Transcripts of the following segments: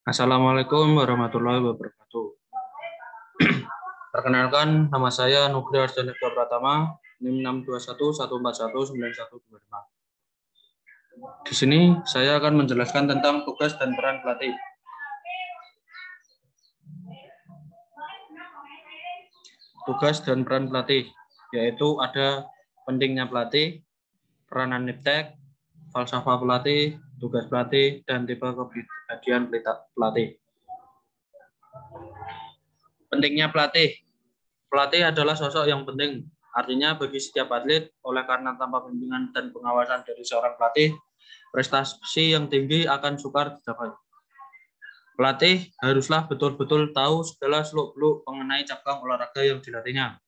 Assalamualaikum warahmatullahi wabarakatuh. Perkenalkan, nama saya Nugraha Ardanegara Pratama, NIM 621141925. Di sini saya akan menjelaskan tentang tugas dan peran pelatih. Tugas dan peran pelatih, yaitu ada pentingnya pelatih, peranan niptek, falsafah pelatih, tugas pelatih, dan tipe kepribadian pelatih. Pentingnya pelatih. Pelatih adalah sosok yang penting, artinya bagi setiap atlet, oleh karena tanpa bimbingan dan pengawasan dari seorang pelatih, prestasi yang tinggi akan sukar dicapai. Pelatih haruslah betul-betul tahu segala seluk-beluk mengenai cabang olahraga yang dilatihnya,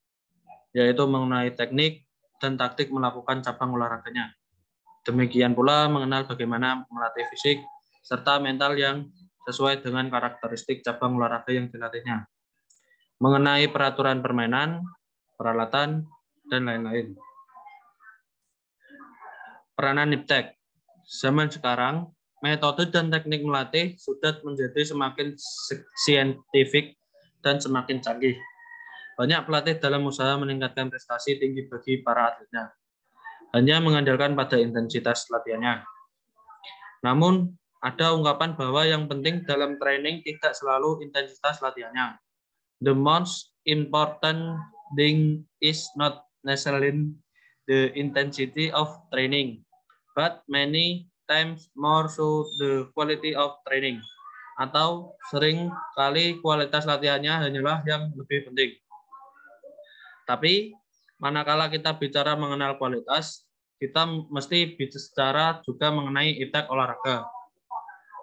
yaitu mengenai teknik dan taktik melakukan cabang olahraganya. Demikian pula mengenal bagaimana melatih fisik serta mental yang sesuai dengan karakteristik cabang olahraga yang dilatihnya. Mengenai peraturan permainan, peralatan, dan lain-lain. Peranan niptek. Zaman sekarang, metode dan teknik melatih sudah menjadi semakin saintifik dan semakin canggih. Banyak pelatih dalam usaha meningkatkan prestasi tinggi bagi para atletnya, hanya mengandalkan pada intensitas latihannya. Namun, ada ungkapan bahwa yang penting dalam training tidak selalu intensitas latihannya. The most important thing is not necessarily the intensity of training, but many times more so the quality of training. Atau sering kali kualitas latihannya hanyalah yang lebih penting. Tapi manakala kita bicara mengenal kualitas, kita mesti bicara juga mengenai iptek olahraga.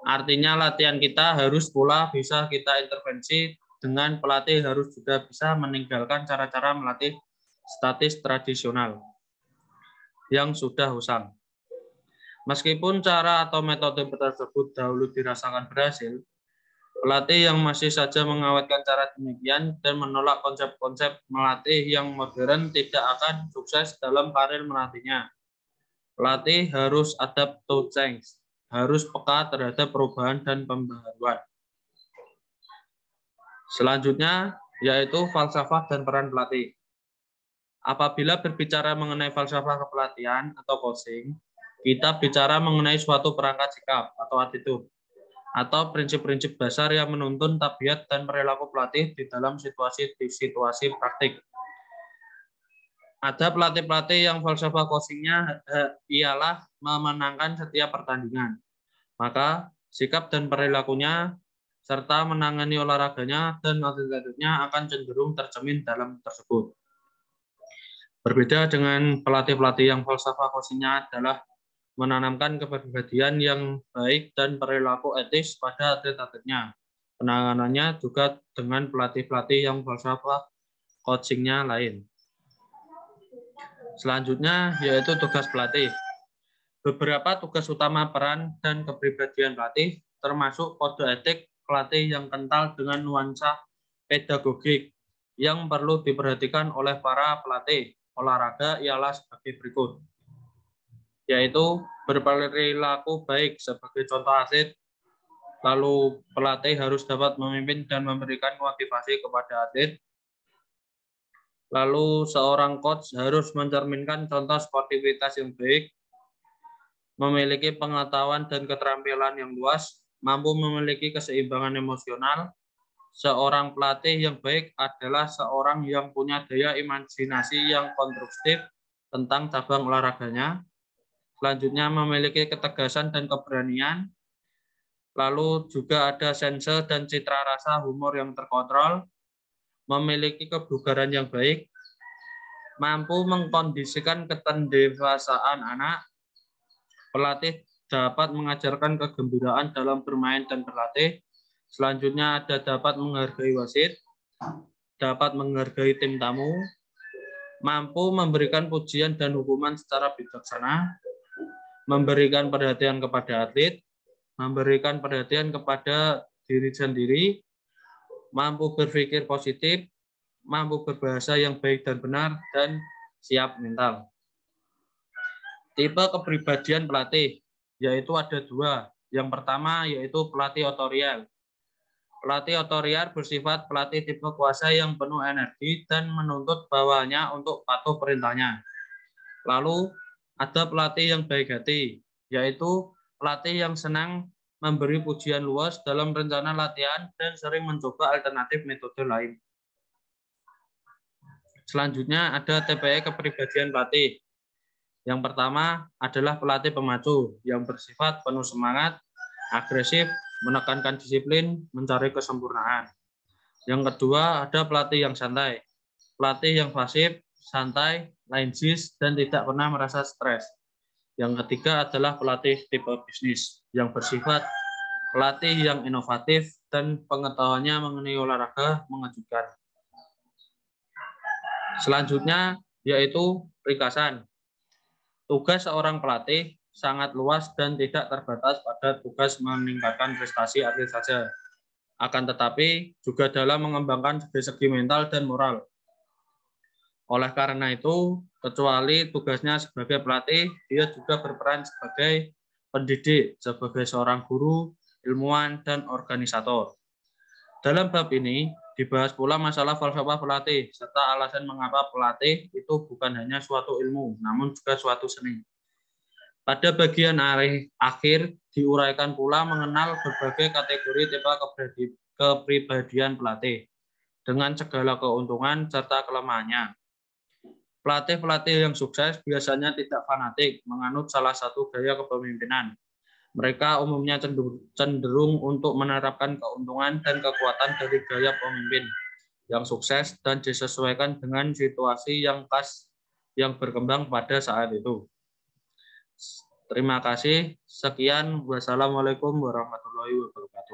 Artinya latihan kita harus pula bisa kita intervensi dengan pelatih harus juga bisa meninggalkan cara-cara melatih statis tradisional yang sudah usang. Meskipun cara atau metode tersebut dahulu dirasakan berhasil, pelatih yang masih saja mengawetkan cara demikian dan menolak konsep-konsep melatih yang modern tidak akan sukses dalam karir melatihnya. Pelatih harus adapt to change, harus peka terhadap perubahan dan pembaharuan. Selanjutnya, yaitu falsafah dan peran pelatih. Apabila berbicara mengenai falsafah kepelatihan atau coaching, kita bicara mengenai suatu perangkat sikap atau attitude, atau prinsip-prinsip dasar yang menuntun tabiat dan perilaku pelatih di dalam situasi praktik. Ada pelatih-pelatih yang falsafah coachingnya ialah memenangkan setiap pertandingan. Maka sikap dan perilakunya serta menangani olahraganya dan atlet-atletnya akan cenderung tercermin dalam tersebut. Berbeda dengan pelatih-pelatih yang falsafah coachingnya adalah menanamkan kepribadian yang baik dan perilaku etis pada atlet-atletnya. Penanganannya juga dengan pelatih-pelatih yang falsafah coachingnya lain. Selanjutnya yaitu tugas pelatih. Beberapa tugas utama peran dan kepribadian pelatih termasuk kode etik pelatih yang kental dengan nuansa pedagogik yang perlu diperhatikan oleh para pelatih olahraga ialah sebagai berikut, yaitu berperilaku baik sebagai contoh atlet, lalu pelatih harus dapat memimpin dan memberikan motivasi kepada atlet, lalu seorang coach harus mencerminkan contoh sportivitas yang baik, memiliki pengetahuan dan keterampilan yang luas, mampu memiliki keseimbangan emosional. Seorang pelatih yang baik adalah seorang yang punya daya imajinasi yang konstruktif tentang cabang olahraganya. Selanjutnya memiliki ketegasan dan keberanian. Lalu juga ada sense dan citra rasa humor yang terkontrol. Memiliki kebugaran yang baik. Mampu mengkondisikan ketidakdewasaan anak. Pelatih dapat mengajarkan kegembiraan dalam bermain dan berlatih. Selanjutnya ada dapat menghargai wasit, dapat menghargai tim tamu, mampu memberikan pujian dan hukuman secara bijaksana, memberikan perhatian kepada atlet, memberikan perhatian kepada diri sendiri, mampu berpikir positif, mampu berbahasa yang baik dan benar, dan siap mental. Tipe kepribadian pelatih, yaitu ada dua. Yang pertama yaitu pelatih otorial. Pelatih otorial bersifat pelatih tipe kuasa yang penuh energi dan menuntut bawahannya untuk patuh perintahnya. Lalu ada pelatih yang baik hati, yaitu pelatih yang senang memberi pujian luas dalam rencana latihan dan sering mencoba alternatif metode lain. Selanjutnya ada TPE kepribadian pelatih. Yang pertama adalah pelatih pemacu yang bersifat penuh semangat, agresif, menekankan disiplin, mencari kesempurnaan. Yang kedua ada pelatih yang santai. Pelatih yang pasif, santai, lainsis, dan tidak pernah merasa stres. Yang ketiga adalah pelatih tipe bisnis yang bersifat pelatih yang inovatif dan pengetahuannya mengenai olahraga mengejutkan. Selanjutnya yaitu ringkasan. Tugas seorang pelatih sangat luas dan tidak terbatas pada tugas meningkatkan prestasi atlet saja. Akan tetapi juga dalam mengembangkan segi mental dan moral. Oleh karena itu, kecuali tugasnya sebagai pelatih, dia juga berperan sebagai pendidik, sebagai seorang guru, ilmuwan, dan organisator. Dalam bab ini, dibahas pula masalah falsafah pelatih, serta alasan mengapa pelatih itu bukan hanya suatu ilmu, namun juga suatu seni. Pada bagian akhir, diuraikan pula mengenal berbagai kategori tipe kepribadian pelatih, dengan segala keuntungan serta kelemahannya. Pelatih-pelatih yang sukses biasanya tidak fanatik, menganut salah satu gaya kepemimpinan. Mereka umumnya cenderung untuk menerapkan keuntungan dan kekuatan dari gaya pemimpin yang sukses dan disesuaikan dengan situasi yang khas yang berkembang pada saat itu. Terima kasih. Sekian. Wassalamualaikum warahmatullahi wabarakatuh.